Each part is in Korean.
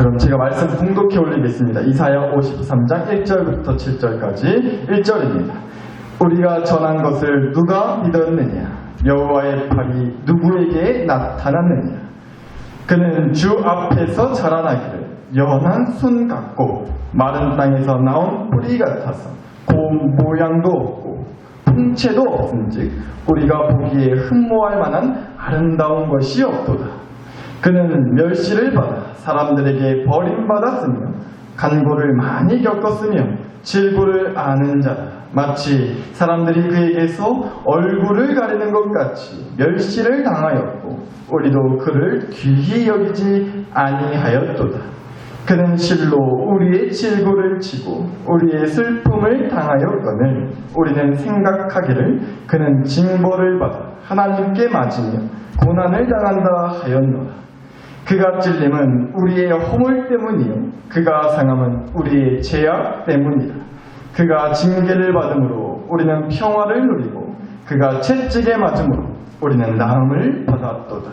그럼 제가 말씀 봉독해 올리겠습니다. 이사야 53장 1절부터 7절까지 1절입니다. 우리가 전한 것을 누가 믿었느냐? 여호와의 팔이 누구에게 나타났느냐? 그는 주 앞에서 자라나기를 연한 순 같고 마른 땅에서 나온 뿌리 같아서 고운 모양도 없고 풍채도 없은즉 우리가 보기에 흠모할 만한 아름다운 것이 없도다. 그는 멸시를 받아 사람들에게 버림받았으며 간고를 많이 겪었으며 질고를 아는 자라. 마치 사람들이 그에게서 얼굴을 가리는 것 같이 멸시를 당하였고 우리도 그를 귀히 여기지 아니하였도다. 그는 실로 우리의 질고를 치고 우리의 슬픔을 당하였거늘 우리는 생각하기를 그는 징벌을 받아 하나님께 맞으며 고난을 당한다 하였노라. 그가 찔림은 우리의 허물 때문이요 그가 상함은 우리의 죄악 때문이라. 그가 징계를 받음으로 우리는 평화를 누리고 그가 채찍에 맞음으로 우리는 나음을 받았도다.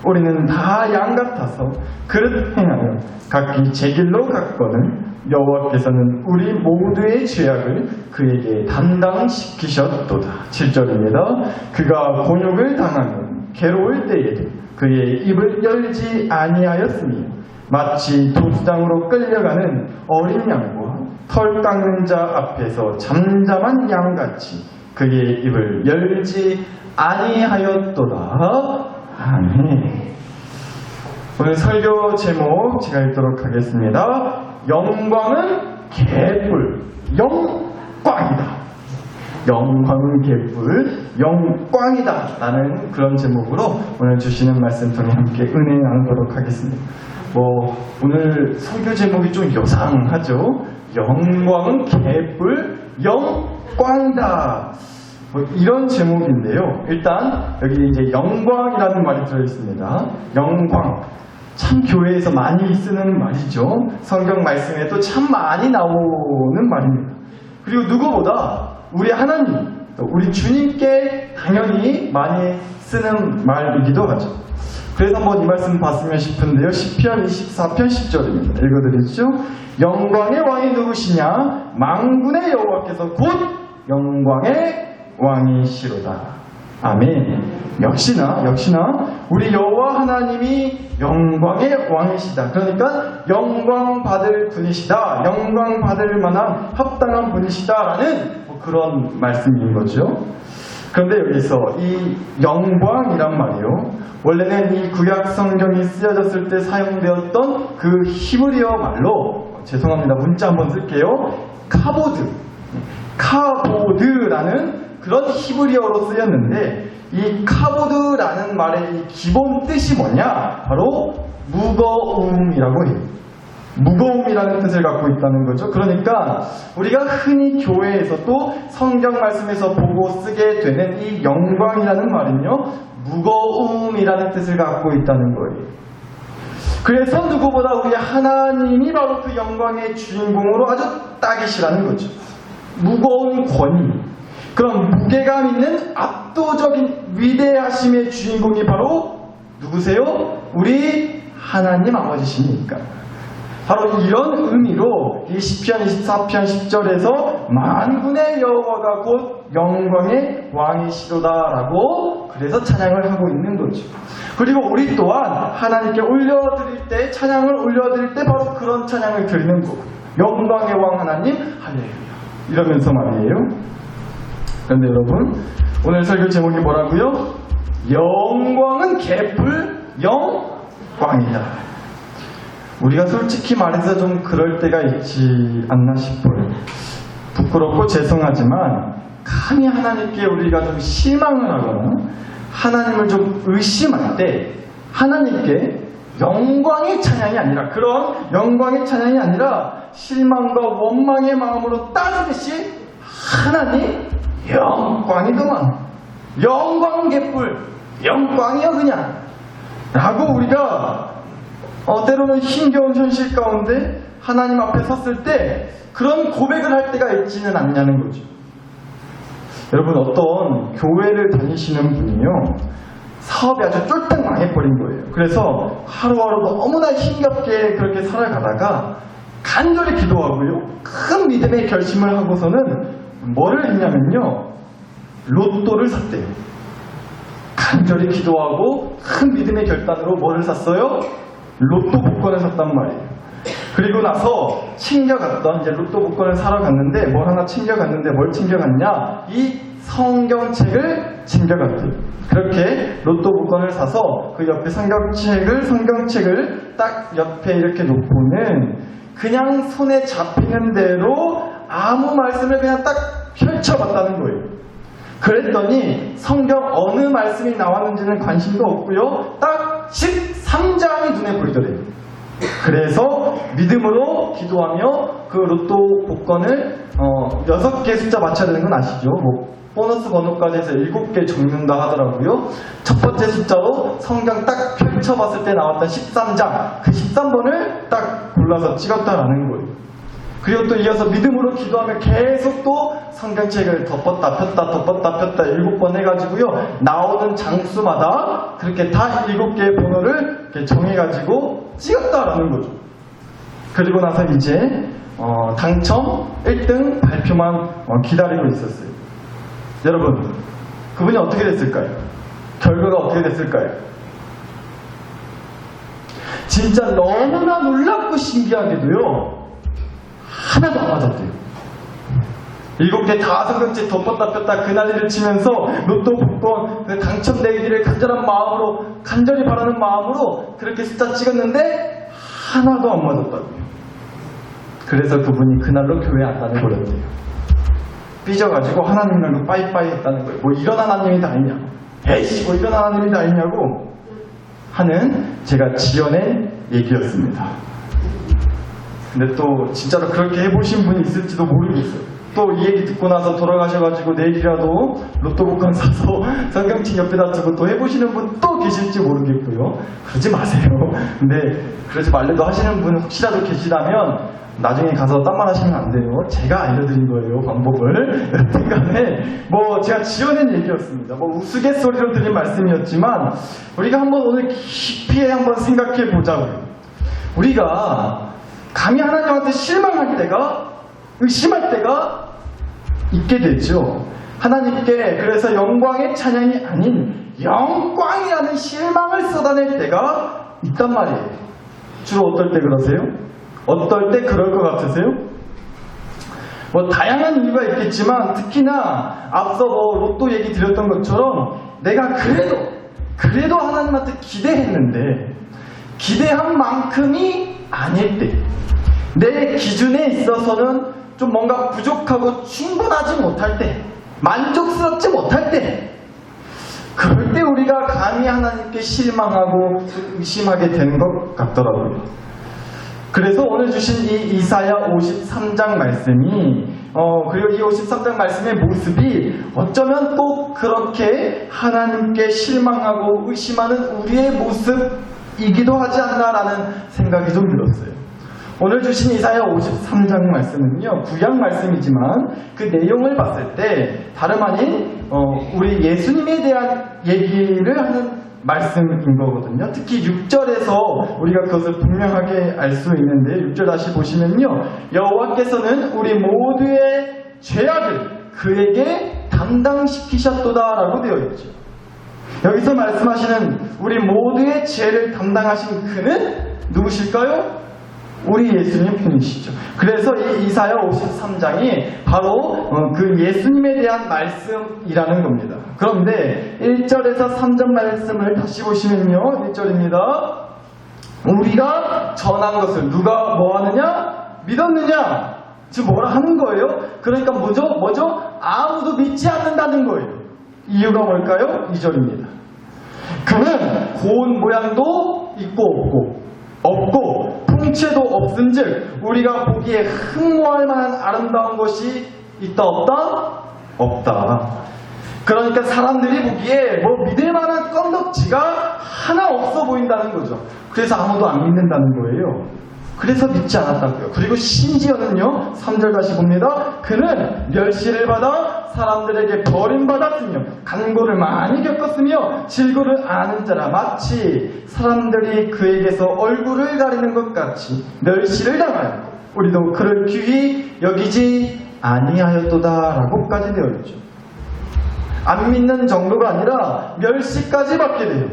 우리는 다 양 같아서 그릇 행하여 각기 제 길로 갔거늘 여호와께서는 우리 모두의 죄악을 그에게 담당시키셨도다. 7절입니다. 그가 곤욕을 당하면 괴로울 때에도 그의 입을 열지 아니하였으며 마치 도수장으로 끌려가는 어린 양과 털 깎는 자 앞에서 잠잠한 양같이 그의 입을 열지 아니하였도다. 아멘. 오늘 설교 제목 제가 읽도록 하겠습니다. 영광은 개뿔, 영광이다. 영광은 개뿔, 영광이다 라는 그런 제목으로 오늘 주시는 말씀 통해 함께 은혜 나누도록 하겠습니다. 오늘 설교 제목이 좀 요상하죠? 영광은 개뿔, 영광이다. 이런 제목인데요. 일단 여기 이제 영광이라는 말이 들어있습니다. 영광. 참 교회에서 많이 쓰는 말이죠. 성경 말씀에도 참 많이 나오는 말입니다. 그리고 누구보다 우리 하나님, 우리 주님께 당연히 많이 쓰는 말이기도 하죠. 그래서 한번 이 말씀 봤으면 싶은데요. 시편 24편 10절입니다. 읽어드리죠. 영광의 왕이 누구시냐? 만군의 여호와께서 곧 영광의 왕이시로다. 아멘. 역시나 우리 여호와 하나님이 영광의 왕이시다. 그러니까 영광 받을 분이시다. 영광 받을 만한 합당한 분이시다라는 그런 말씀인 거죠. 그런데 여기서 이 영광이란 말이요, 원래는 이 구약 성경이 쓰여졌을 때 사용되었던 그 히브리어 말로, 죄송합니다, 문자 한번 쓸게요. 카보드라는 그런 히브리어로 쓰였는데, 이 카보드라는 말의 이 기본 뜻이 뭐냐? 바로 무거움이라고 해요. 무거움이라는 뜻을 갖고 있다는 거죠. 그러니까 우리가 흔히 교회에서 또 성경 말씀에서 보고 쓰게 되는 이 영광이라는 말은요, 무거움이라는 뜻을 갖고 있다는 거예요. 그래서 누구보다 우리 하나님이 바로 그 영광의 주인공으로 아주 딱이시라는 거죠. 무거운 권위, 그런 무게감 있는 압도적인 위대하심의 주인공이 바로 누구세요? 우리 하나님 아버지시니까. 바로 이런 의미로 이 시편 24편 10절에서 만군의 여호와가 곧 영광의 왕이시로다라고 그래서 찬양을 하고 있는 거죠. 그리고 우리 또한 하나님께 올려드릴 때, 찬양을 올려드릴 때 바로 그런 찬양을 드리는 거고, 영광의 왕 하나님 할렐루야 이러면서 말이에요. 그런데 여러분, 오늘 설교 제목이 뭐라고요? 영광은 개뿔, 영광이다. 우리가 솔직히 말해서 좀 그럴 때가 있지 않나 싶어요. 부끄럽고 죄송하지만 감히 하나님께 우리가 좀 실망을 하거나 하나님을 좀 의심할 때 하나님께 영광의 찬양이 아니라, 그런 영광의 찬양이 아니라 실망과 원망의 마음으로 따르듯이 하나님 영광이더만, 영광 개뿔, 영광이여 그냥 라고 우리가 때로는 힘겨운 현실 가운데 하나님 앞에 섰을 때 그런 고백을 할 때가 있지는 않냐는 거죠. 여러분, 어떤 교회를 다니시는 분이요, 사업이 아주 쫄딱 망해버린 거예요. 그래서 하루하루 너무나 힘겹게 그렇게 살아가다가 간절히 기도하고요. 큰 믿음의 결심을 하고서는 뭐를 했냐면요. 로또를 샀대요. 간절히 기도하고 큰 믿음의 결단으로 뭐를 샀어요? 로또 복권을 샀단 말이에요. 그리고 나서 챙겨갔던 이제 로또 복권을 사러 갔는데 뭘 하나 챙겨갔는데 뭘 챙겨갔냐? 이 성경책을 챙겨갔대요. 그렇게 로또 복권을 사서 그 옆에 성경책을 딱 옆에 이렇게 놓고는 그냥 손에 잡히는 대로 아무 말씀을 그냥 딱 펼쳐봤다는 거예요. 그랬더니 성경 어느 말씀이 나왔는지는 관심도 없고요. 딱 13장이 눈에 보이더래요. 그래서 믿음으로 기도하며 그 로또 복권을 6개 숫자 맞춰야 되는 건 아시죠? 뭐 보너스 번호까지 해서 7개 적는다 하더라고요. 첫 번째 숫자로 성경 딱 펼쳐봤을 때 나왔던 13장, 그 13번을 딱 골라서 찍었다라는 거예요. 그리고 또 이어서 믿음으로 기도하며 계속 또 성경책을 덮었다 폈다 7번 해가지고요. 나오는 장수마다 그렇게 다 7개의 번호를 이렇게 정해가지고 찍었다라는 거죠. 그리고 나서 이제 당첨 1등 발표만 기다리고 있었어요. 여러분, 그분이 어떻게 됐을까요? 결과가 어떻게 됐을까요? 진짜 너무나 놀랍고 신기하게도요. 하나도 안 맞았대요. 7개 다 성경책 덮었다 폈다 그 난리를 치면서 로또 복권 그 당첨되기를 간절히 바라는 마음으로 그렇게 숫자 찍었는데 하나도 안 맞았다고요. 그래서 그분이 그날로 교회 안 다녀버렸대요. 삐져가지고 하나님이랑 빠이빠이 했다는 거예요. 뭐 이런 하나님이 다 있냐고. 에이씨 뭐 이런 하나님이 다 있냐고 하는 제가 지어낸 얘기였습니다. 근데 또 진짜로 그렇게 해보신 분이 있을지도 모르겠어요. 또 이 얘기 듣고 나서 돌아가셔가지고 내일이라도 로또 복권 사서 성경책 옆에다 두고 또 해보시는 분 또 계실지 모르겠고요. 그러지 마세요. 근데 그러지 말래도 하시는 분 혹시라도 계시다면 나중에 가서 딴 말 하시면 안 돼요. 제가 알려드린 거예요, 방법을. 여튼간에 뭐 제가 지어낸 얘기였습니다. 뭐 우스갯소리로 드린 말씀이었지만 우리가 한번 오늘 깊이 한번 생각해 보자고요. 우리가 감히 하나님한테 실망할 때가, 의심할 때가 있게 되죠. 하나님께 그래서 영광의 찬양이 아닌 영광이라는 실망을 쏟아낼 때가 있단 말이에요. 주로 어떨 때 그러세요? 어떨 때 그럴 것 같으세요? 뭐 다양한 이유가 있겠지만 특히나 앞서 뭐 로또 얘기 드렸던 것처럼 내가 그래도 하나님한테 기대했는데 기대한 만큼이 아닐 때, 내 기준에 있어서는 좀 뭔가 부족하고 충분하지 못할 때, 만족스럽지 못할 때, 그럴 때 우리가 감히 하나님께 실망하고 의심하게 되는 것 같더라고요. 그래서 오늘 주신 이 이사야 53장 말씀이 그리고 이 53장 말씀의 모습이 어쩌면 또 그렇게 하나님께 실망하고 의심하는 우리의 모습이기도 하지 않나라는 생각이 좀 들었어요. 오늘 주신 이사야 53장 말씀은요, 구약 말씀이지만 그 내용을 봤을 때 다름 아닌 우리 예수님에 대한 얘기를 하는 말씀인 거거든요. 특히 6절에서 우리가 그것을 분명하게 알 수 있는데 6절 다시 보시면요, 여호와께서는 우리 모두의 죄악을 그에게 담당시키셨도다 라고 되어 있죠. 여기서 말씀하시는 우리 모두의 죄를 담당하신 그는 누구실까요? 우리 예수님 분이시죠. 그래서 이 이사야 53장이 바로 그 예수님에 대한 말씀이라는 겁니다. 그런데 1절에서 3절 말씀을 다시 보시면요, 1절입니다. 우리가 전한 것을 누가 뭐 하느냐? 믿었느냐? 지금 뭐라 하는 거예요? 그러니까 뭐죠? 아무도 믿지 않는다는 거예요. 이유가 뭘까요? 2절입니다. 그는 고운 모양도 있고 없고 풍채도 없은즉 우리가 보기에 흠모할 만한 아름다운 것이 있다 없다? 없다. 그러니까 사람들이 보기에 뭐 믿을 만한 건덕지가 하나 없어 보인다는 거죠. 그래서 아무도 안 믿는다는 거예요. 그래서 믿지 않았다고요. 그리고 심지어는요, 3절 다시 봅니다. 그는 멸시를 받아 사람들에게 버림받았으며 간고를 많이 겪었으며 질고를 아는 자라 마치 사람들이 그에게서 얼굴을 가리는 것 같이 멸시를 당하였고 우리도 그를 귀히 여기지 아니하였도다라고까지 되어 있죠. 안 믿는 정도가 아니라 멸시까지 받게 돼요.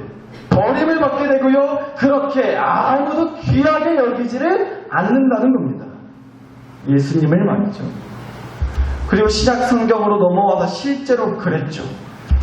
버림을 받게 되고요. 그렇게 아무도 귀하게 여기지를 않는다는 겁니다. 예수님을 말이죠. 그리고 신약 성경으로 넘어와서 실제로 그랬죠.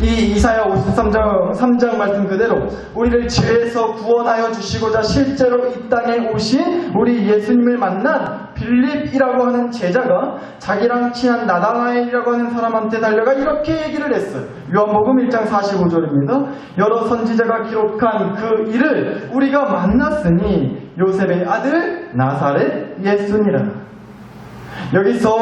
이 이사야 53장 말씀 그대로 우리를 죄에서 구원하여 주시고자 실제로 이 땅에 오신 우리 예수님을 만난 빌립이라고 하는 제자가 자기랑 친한 나다나엘이라고 하는 사람한테 달려가 이렇게 얘기를 했어요. 요한복음 1장 45절입니다. 여러 선지자가 기록한 그 일을 우리가 만났으니 요셉의 아들 나사렛 예수니라. 여기서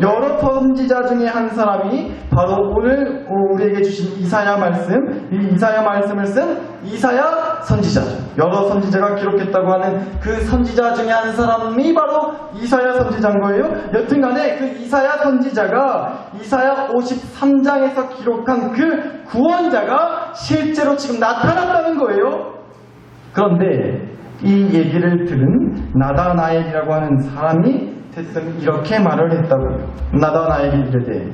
여러 선지자 중에 한 사람이 바로 오늘 우리에게 주신 이사야 말씀, 이 이사야 말씀을 쓴 이사야 선지자죠. 여러 선지자가 기록했다고 하는 그 선지자 중에 한 사람이 바로 이사야 선지자인 거예요. 여튼간에 그 이사야 선지자가 이사야 53장에서 기록한 그 구원자가 실제로 지금 나타났다는 거예요. 그런데 이 얘기를 들은 나다나엘이라고 하는 사람이 이렇게 말을 했다고요. 나다나엘이 이르되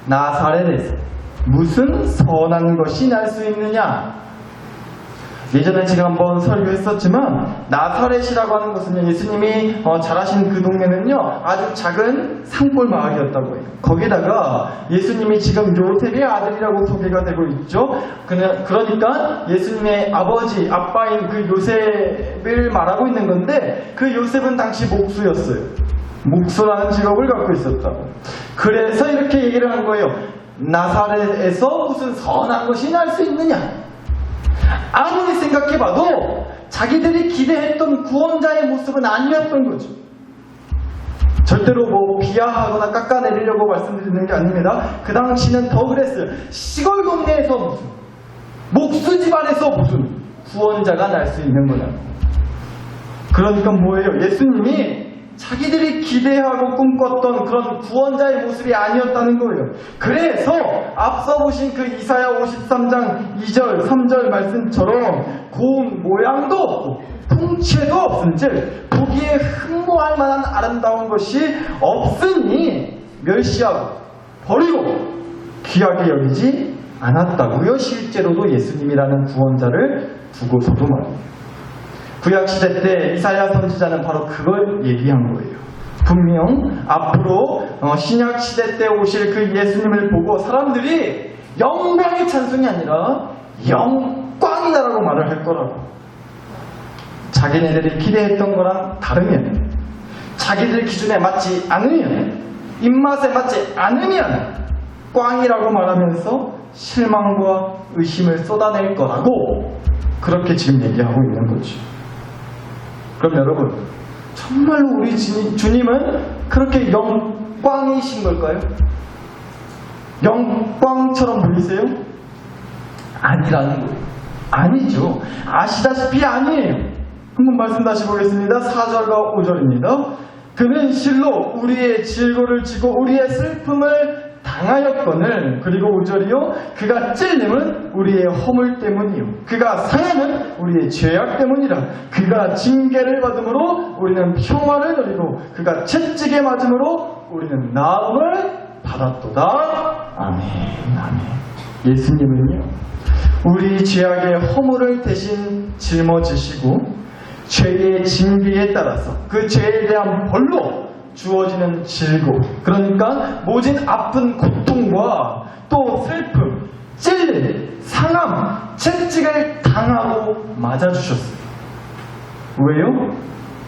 나사렛에서 무슨 선한 것이 날 수 있느냐. 예전에 제가 한번 설교했었지만 나사렛이라고 하는 것은 예수님이 자라신 그 동네는요 아주 작은 산골 마을이었다고 해요. 거기다가 예수님이 지금 요셉의 아들이라고 소개가 되고 있죠. 그러니까 예수님의 아빠인 그 요셉을 말하고 있는 건데 그 요셉은 당시 목수였어요. 목수라는 직업을 갖고 있었다고. 그래서 이렇게 얘기를 한 거예요. 나사렛에서 무슨 선한 것이 날 수 있느냐. 아무리 생각해봐도 자기들이 기대했던 구원자의 모습은 아니었던 거죠. 절대로 비하하거나 깎아내리려고 말씀드리는 게 아닙니다. 그 당시는 더 그랬어요. 시골 동네에서 무슨 목수 집안에서 무슨 구원자가 날 수 있는 거냐고. 그러니까 뭐예요? 예수님이 자기들이 기대하고 꿈꿨던 그런 구원자의 모습이 아니었다는 거예요. 그래서 앞서 보신 그 이사야 53장 2절 3절 말씀처럼 고운 모양도 없고 풍채도 없은즉 보기에 흠모할 만한 아름다운 것이 없으니 멸시하고 버리고 귀하게 여기지 않았다고요. 실제로도 예수님이라는 구원자를 두고서도 말입니다. 구약시대 때 이사야 선지자는 바로 그걸 얘기한 거예요. 분명 앞으로 신약시대 때 오실 그 예수님을 보고 사람들이 영광의 찬송이 아니라 영광이다라고 말을 할 거라고. 자기네들이 기대했던 거랑 다르면, 자기들 기준에 맞지 않으면, 입맛에 맞지 않으면 꽝이라고 말하면서 실망과 의심을 쏟아낼 거라고 그렇게 지금 얘기하고 있는 거죠. 그럼 여러분, 정말로 우리 주님은 그렇게 영광이신 걸까요? 영광처럼 보이세요? 아니라는 거예요. 아니죠. 아시다시피 아니에요. 한번 말씀 다시 보겠습니다. 4절과 5절입니다. 그는 실로 우리의 질고를 지고 우리의 슬픔을 당하였거늘. 그리고 5절이요. 그가 찔림은 우리의 허물 때문이요. 그가 상함은 우리의 죄악 때문이라. 그가 징계를 받음으로 우리는 평화를 누리고 그가 채찍에 맞음으로 우리는 나음을 받았도다. 아멘. 아멘. 예수님은요 우리 죄악의 허물을 대신 짊어지시고 죄의 징계에 따라서 그 죄에 대한 벌로 주어지는 질고, 그러니까 모진 아픈 고통과 또 슬픔, 찔림, 상함, 채찍을 당하고 맞아주셨어요. 왜요?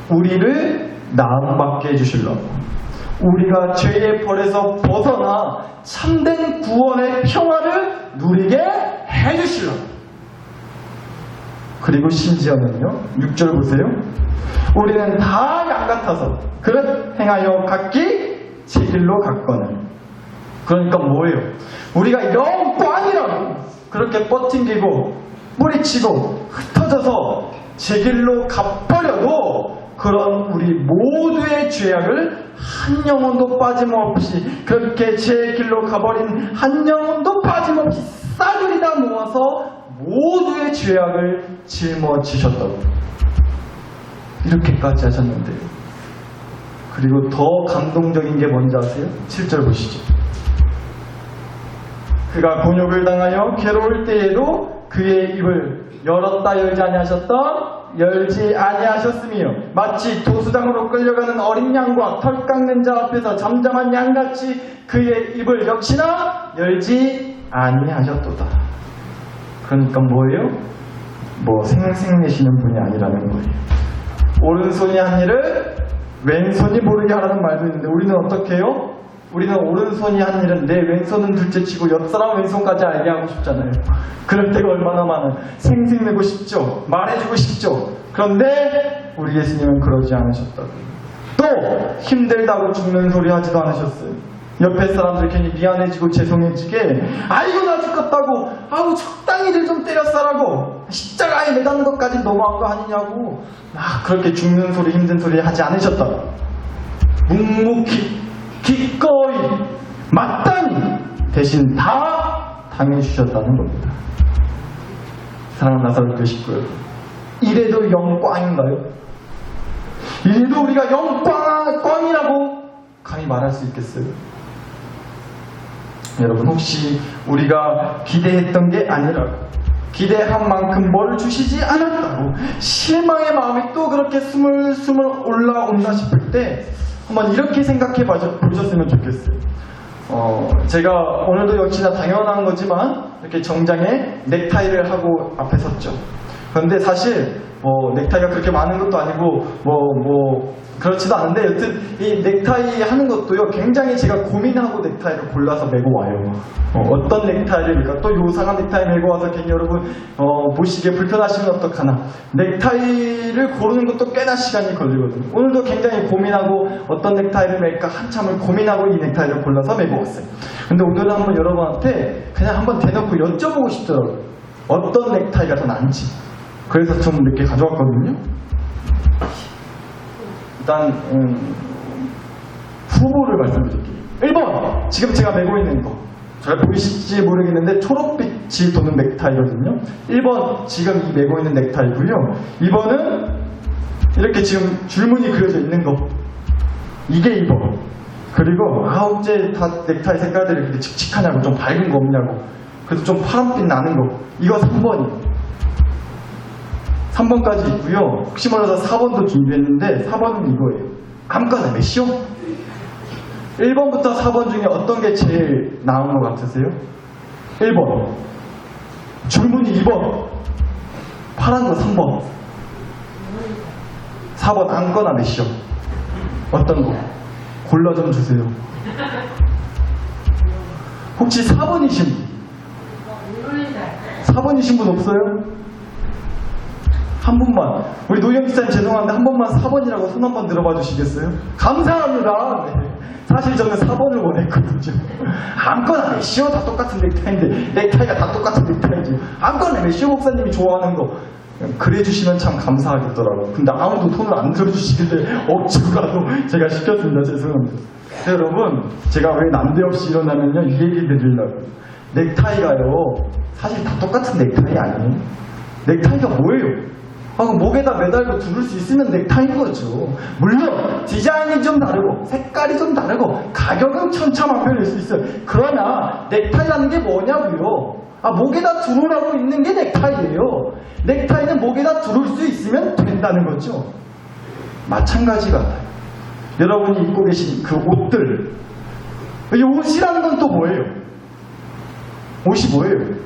우리를 나음받게 해주시려고, 우리가 죄의 벌에서 벗어나 참된 구원의 평화를 누리게 해주시려고. 그리고 심지어는요 6절 보세요. 우리는 다 양같아서 그릇 행하여 각기 제 길로 갔거늘. 그러니까 뭐예요? 우리가 영광이라고 그렇게 뻗팅기고 뿌리치고 흩어져서 제 길로 가버려도 그런 우리 모두의 죄악을 한 영혼도 빠짐없이 그렇게 제 길로 가버린 한 영혼도 빠짐없이 싸그리 다 모아서 모두의 죄악을 짊어지셨다고 이렇게까지 하셨는데 그리고 더 감동적인 게 뭔지 아세요? 7절 보시죠. 그가 곤욕을 당하여 괴로울 때에도 그의 입을 열었다 열지 아니하셨다 열지 아니하셨으며 마치 도수장으로 끌려가는 어린 양과 털 깎는 자 앞에서 잠잠한 양같이 그의 입을 역시나 열지 아니하셨도다. 그러니까 뭐예요? 뭐 생색내시는 분이 아니라는 거예요. 오른손이 한 일을 왼손이 모르게 하라는 말도 있는데 우리는 어떻게 해요? 우리는 오른손이 한 일은 내 왼손은 둘째치고 옆사람 왼손까지 알게 하고 싶잖아요. 그럴 때가 얼마나 많아요. 생색내고 싶죠. 말해주고 싶죠. 그런데 우리 예수님은 그러지 않으셨다고. 또 힘들다고 죽는 소리 하지도 않으셨어요. 옆에 사람들 괜히 미안해지고 죄송해지게 아이고 나 죽겠다고 아우 적당히들 좀 때렸어라고 십자가에 매다는 것까지 너무한 거 아니냐고 막 그렇게 죽는 소리 힘든 소리 하지 않으셨다고. 묵묵히 기꺼이 마땅히 대신 다 당해주셨다는 겁니다. 사랑하는 나사로 교식고요. 이래도 영광인가요? 이래도 우리가 영광이라고 감히 말할 수 있겠어요? 여러분 혹시 우리가 기대했던 게 아니라고 기대한 만큼 뭘 주시지 않았다고 실망의 마음이 또 그렇게 스물스물 올라온다 싶을 때 한번 이렇게 생각해 보셨으면 좋겠어요. 제가 오늘도 역시나 당연한 거지만 이렇게 정장에 넥타이를 하고 앞에 섰죠. 그런데 사실 넥타이가 그렇게 많은 것도 아니고 그렇지도 않은데 여튼 이 넥타이 하는 것도요 굉장히 제가 고민하고 넥타이를 골라서 메고 와요. 어떤 넥타이를 그러니까 또 요상한 넥타이 메고 와서 괜히 여러분 보시기에 불편하시면 어떡하나. 넥타이를 고르는 것도 꽤나 시간이 걸리거든요. 오늘도 굉장히 고민하고 어떤 넥타이를 멜까 한참을 고민하고 이 넥타이를 골라서 메고 왔어요. 근데 오늘은 한번 여러분한테 그냥 한번 대놓고 여쭤보고 싶더라고요. 어떤 넥타이가 더 나은지. 그래서 좀 이렇게 가져왔거든요. 일단 후보를 말씀드릴게요. 1번 지금 제가 메고 있는 거 잘 보이실지 모르겠는데 초록빛이 도는 넥타이거든요. 1번 지금 이 메고 있는 넥타이고요. 2번은 이렇게 지금 줄무늬 그려져 있는 거 이게 2번. 그리고 어째 다 넥타이 색깔들이 이렇게 칙칙하냐고 좀 밝은 거 없냐고 그래서 좀 파란빛 나는 거 이거 3번이에요. 3번까지 있고요. 혹시 몰라서 4번도 준비했는데 4번은 이거예요. 아무거나 몇이요? 1번부터 4번 중에 어떤 게 제일 나은 것 같으세요? 1번 줄무늬 2번 파란 거 3번 4번 아무거나 몇이요? 어떤 거? 골라 좀 주세요. 혹시 4번이신 분? 4번이신 분 없어요? 한 분만. 우리 노영 기사님 죄송한데 한 번만 4번이라고 손 한번 들어봐 주시겠어요? 감사합니다. 네. 사실 저는 4번을 원했거든요. 아무거나 메시오 다 똑같은 넥타이인데 넥타이가 다 똑같은 넥타이지. 아무거나 메시오 목사님이 좋아하는 거 그래 주시면 참 감사하겠더라고요. 근데 아무도 손을 안 들어주시길래 억지로라도 제가 시켰습니다. 죄송합니다. 여러분 제가 왜 난데없이 일어나면요 이 얘기 드리려고. 넥타이가요 사실 다 똑같은 넥타이 아니에요? 넥타이가 뭐예요? 목에다 매달고 두를 수 있으면 넥타이인 거죠. 물론 디자인이 좀 다르고 색깔이 좀 다르고 가격은 천차만별일 수 있어요. 그러나 넥타이라는 게 뭐냐고요? 목에다 두르라고 있는 게 넥타이예요. 넥타이는 목에다 두를 수 있으면 된다는 거죠. 마찬가지 같아요. 여러분이 입고 계신 그 옷들 이 옷이라는 건 또 뭐예요? 옷이 뭐예요?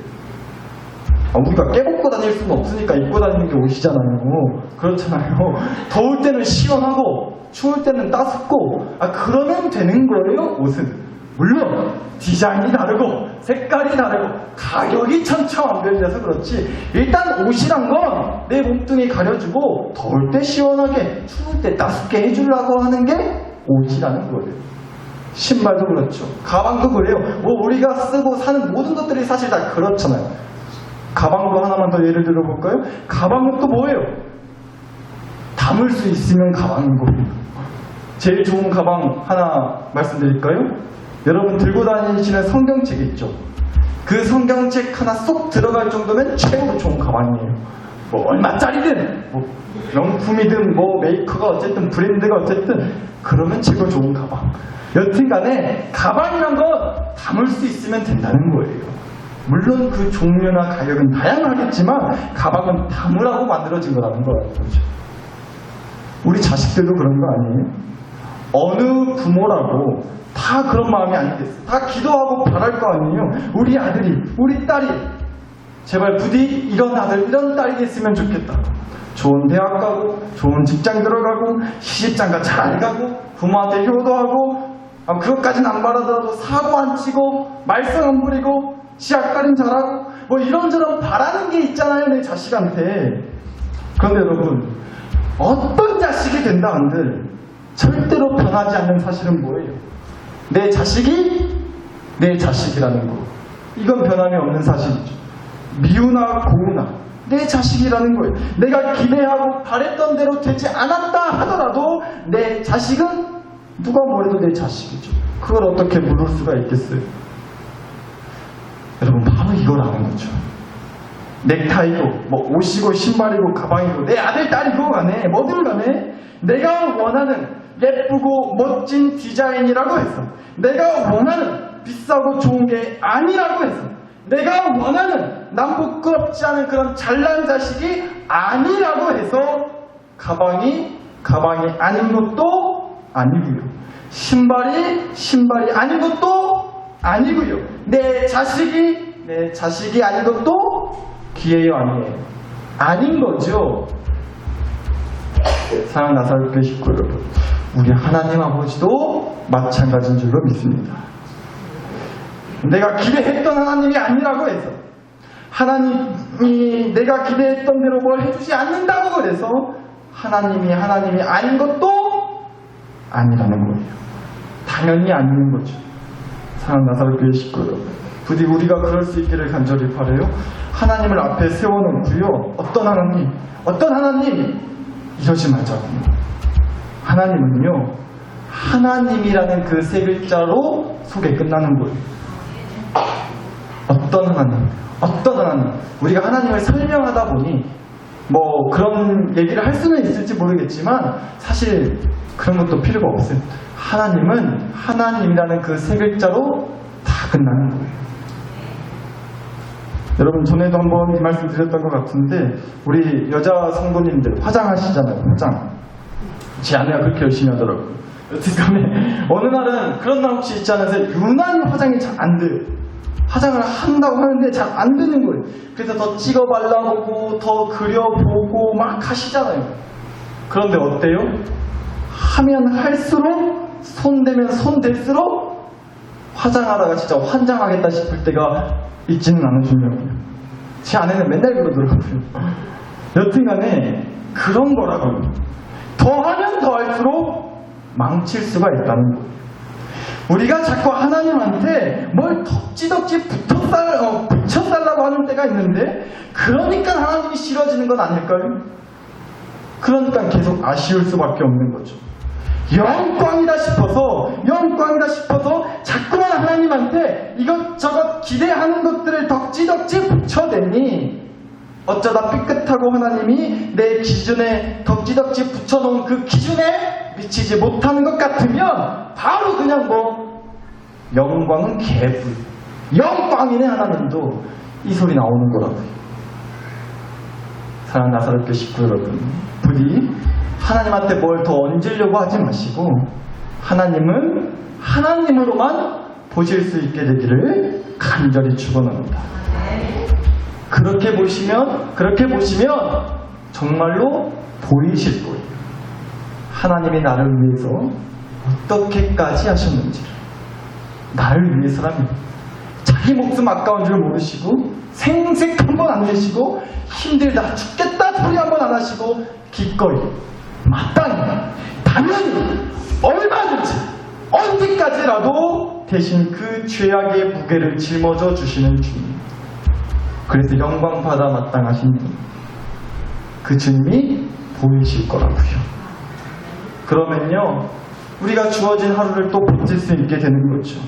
우리가 깨벗고 다닐 수는 없으니까 입고 다니는 게 옷이잖아요. 그렇잖아요. 더울 때는 시원하고 추울 때는 따숩고 그러면 되는 거예요. 옷은 물론 디자인이 다르고 색깔이 다르고 가격이 천차만별이라서 그렇지 일단 옷이란 건 내 몸뚱이 가려주고 더울 때 시원하게 추울 때 따숩게 해주려고 하는 게 옷이라는 거예요. 신발도 그렇죠. 가방도 그래요. 우리가 쓰고 사는 모든 것들이 사실 다 그렇잖아요. 가방도 하나만 더 예를 들어볼까요? 가방은 또 뭐예요? 담을 수 있으면 가방인 거예요. 제일 좋은 가방 하나 말씀드릴까요? 여러분 들고 다니시는 성경책 있죠? 그 성경책 하나 쏙 들어갈 정도면 최고로 좋은 가방이에요. 뭐 얼마짜리든 뭐 명품이든 뭐 메이커가 어쨌든 브랜드가 어쨌든 그러면 최고 좋은 가방. 여튼간에 가방이란 건 담을 수 있으면 된다는 거예요. 물론 그 종류나 가격은 다양하겠지만 가방은 담으라고 만들어진 거라는 거예요. 우리 자식들도 그런 거 아니에요? 어느 부모라고 다 그런 마음이 아니겠어요. 다 기도하고 바랄 거 아니에요. 우리 아들이, 우리 딸이 제발 부디 이런 아들, 이런 딸이 됐으면 좋겠다. 좋은 대학 가고, 좋은 직장 들어가고, 시집장가 잘 가고, 부모한테 효도하고, 그것까지는 안 바라더라도 사고 안 치고, 말썽 안 부리고, 시약가림 잘하고, 뭐 이런저런 바라는 게 있잖아요, 내 자식한테. 그런데 여러분, 어떤 자식이 된다 한들 절대로 변하지 않는 사실은 뭐예요? 내 자식이 내 자식이라는 거. 이건 변함이 없는 사실이죠. 미우나 고우나 내 자식이라는 거예요. 내가 기대하고 바랬던 대로 되지 않았다 하더라도 내 자식은 누가 뭐래도 내 자식이죠. 그걸 어떻게 물을 수가 있겠어요? 여러분 바로 이걸 아는 거죠. 넥타이고 뭐 옷이고 신발이고 가방이고 내 아들 딸이고 간에 뭐든 간에 내가 원하는 예쁘고 멋진 디자인이라고 해서 내가 원하는 비싸고 좋은 게 아니라고 해서 내가 원하는 남 부끄럽지 않은 그런 잘난 자식이 아니라고 해서 가방이 아닌 것도 아니고요. 신발이 아닌 것도 아니고요. 내 자식이 아닌 것도 기회요 아니에요. 아닌 거죠. 사랑하는 나사로교회 식구 여러분, 우리 하나님 아버지도 마찬가지인 줄로 믿습니다. 내가 기대했던 하나님이 아니라고 해서 하나님이 내가 기대했던 대로 뭘 해주지 않는다고 그래서 하나님이 아닌 것도 아니라는 거예요. 당연히 아닌 거죠. 사랑하는 나사로교회 식구 여러분, 부디 우리가 그럴 수 있기를 간절히 바라요. 하나님을 앞에 세워놓고요. 어떤 하나님 이러지 말자고요. 하나님은요, 하나님이라는 그 세 글자로 소개 끝나는 거예요. 어떤 하나님. 우리가 하나님을 설명하다 보니 뭐 그런 얘기를 할 수는 있을지 모르겠지만 사실 그런 것도 필요가 없어요. 하나님은 하나님이라는 그 세 글자로 다 끝나는 거예요. 여러분 전에도 한번 이 말씀 드렸던 것 같은데 우리 여자 성도님들 화장하시잖아요. 화장. 제 아내가 그렇게 열심히 하더라고요. 여튼간에 어느 날은 그런 날 혹시 있지 않으세요? 유난히 화장이 잘 안 돼요. 화장을 한다고 하는데 잘 안 되는 거예요. 그래서 더 찍어 발라보고 더 그려보고 막 하시잖아요. 그런데 어때요? 하면 할수록 손 대면 손 될수록 화장하다가 진짜 환장하겠다 싶을 때가 있지는 않은 분명이에요. 제 아내는 맨날 그러더라고요. 여튼간에 그런 거라고요. 더 하면 더 할수록 망칠 수가 있다는 거예요. 우리가 자꾸 하나님한테 뭘 덕지덕지 붙여달라고 하는 때가 있는데 그러니까 하나님이 싫어지는 건 아닐까요? 그러니까 계속 아쉬울 수밖에 없는 거죠. 영광이다 싶어서 자꾸만 하나님한테 이것저것 기대하는 것들을 덕지덕지 붙여대니 어쩌다 삐끗하고 하나님이 내 기준에 덕지덕지 붙여놓은 그 기준에 미치지 못하는 것 같으면 바로 그냥 영광은 개불, 영광이네 하나님도 이 소리 나오는 거라고요. 사랑하는 나사로교회 식구 여러분, 부디 하나님한테 뭘 더 얹으려고 하지 마시고 하나님은 하나님으로만 보실 수 있게 되기를 간절히 축원합니다. 그렇게 보시면 정말로 보이실 거예요. 하나님이 나를 위해서 어떻게까지 하셨는지를. 나를 위해서라면 자기 목숨 아까운 줄 모르시고 생색 한 번 안 내시고 힘들다 죽겠다 소리 한 번 안 하시고 기꺼이 마땅히 당연히 얼마든지 언제까지라도 대신 그 죄악의 무게를 짊어져 주시는 주님. 그래서 영광받아 마땅하신 분, 그 주님이 보이실 거라고요. 그러면요 우리가 주어진 하루를 또 버틸 수 있게 되는 거죠.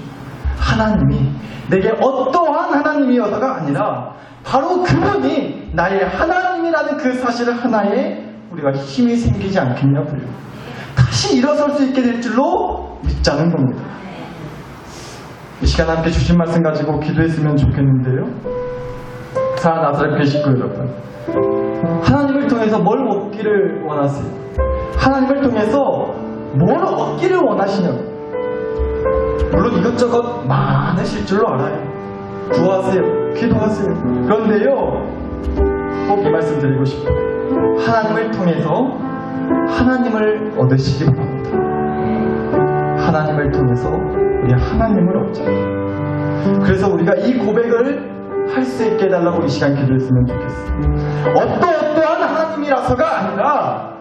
하나님이 내게 어떠한 하나님이어서가 아니라 바로 그분이 나의 하나님이라는 그 사실을 하나에 우리가 힘이 생기지 않겠냐고요. 다시 일어설 수 있게 될 줄로 믿자는 겁니다. 이 시간 함께 주신 말씀 가지고 기도했으면 좋겠는데요. 사랑 나사렛 식구 여러분, 하나님을 통해서 뭘 얻기를 원하세요? 하나님을 통해서 뭘 얻기를 원하시냐고. 물론 이것저것 많으실 줄로 알아요. 구하세요, 기도하세요. 그런데요, 꼭 이 말씀 드리고 싶어요. 하나님을 통해서 하나님을 얻으시기 바랍니다. 하나님을 통해서 우리 하나님을 얻자. 그래서 우리가 이 고백을 할 수 있게 해달라고 이 시간 기도했으면 좋겠어요. 어떠한 하나님이라서가 아니라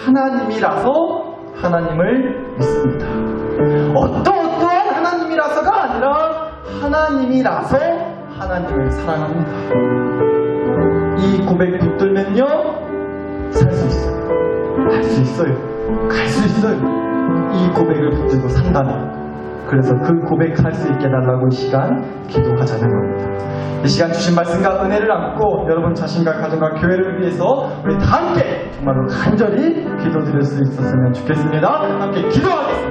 하나님이라서 하나님을 믿습니다. 어떠한 하나님이라서가 아니라 하나님이라서 하나님을 사랑합니다. 이 고백 붙들면요, 살 수 있어요. 할 수 있어요. 갈 수 있어요. 이 고백을 붙들고 산다면. 그래서 그 고백할 수 있게 해달라고 이 시간 기도하자는 겁니다. 이 시간 주신 말씀과 은혜를 안고 여러분 자신과 가정과 교회를 위해서 우리 다 함께 정말로 간절히 기도드릴 수 있었으면 좋겠습니다. 함께 기도하겠습니다.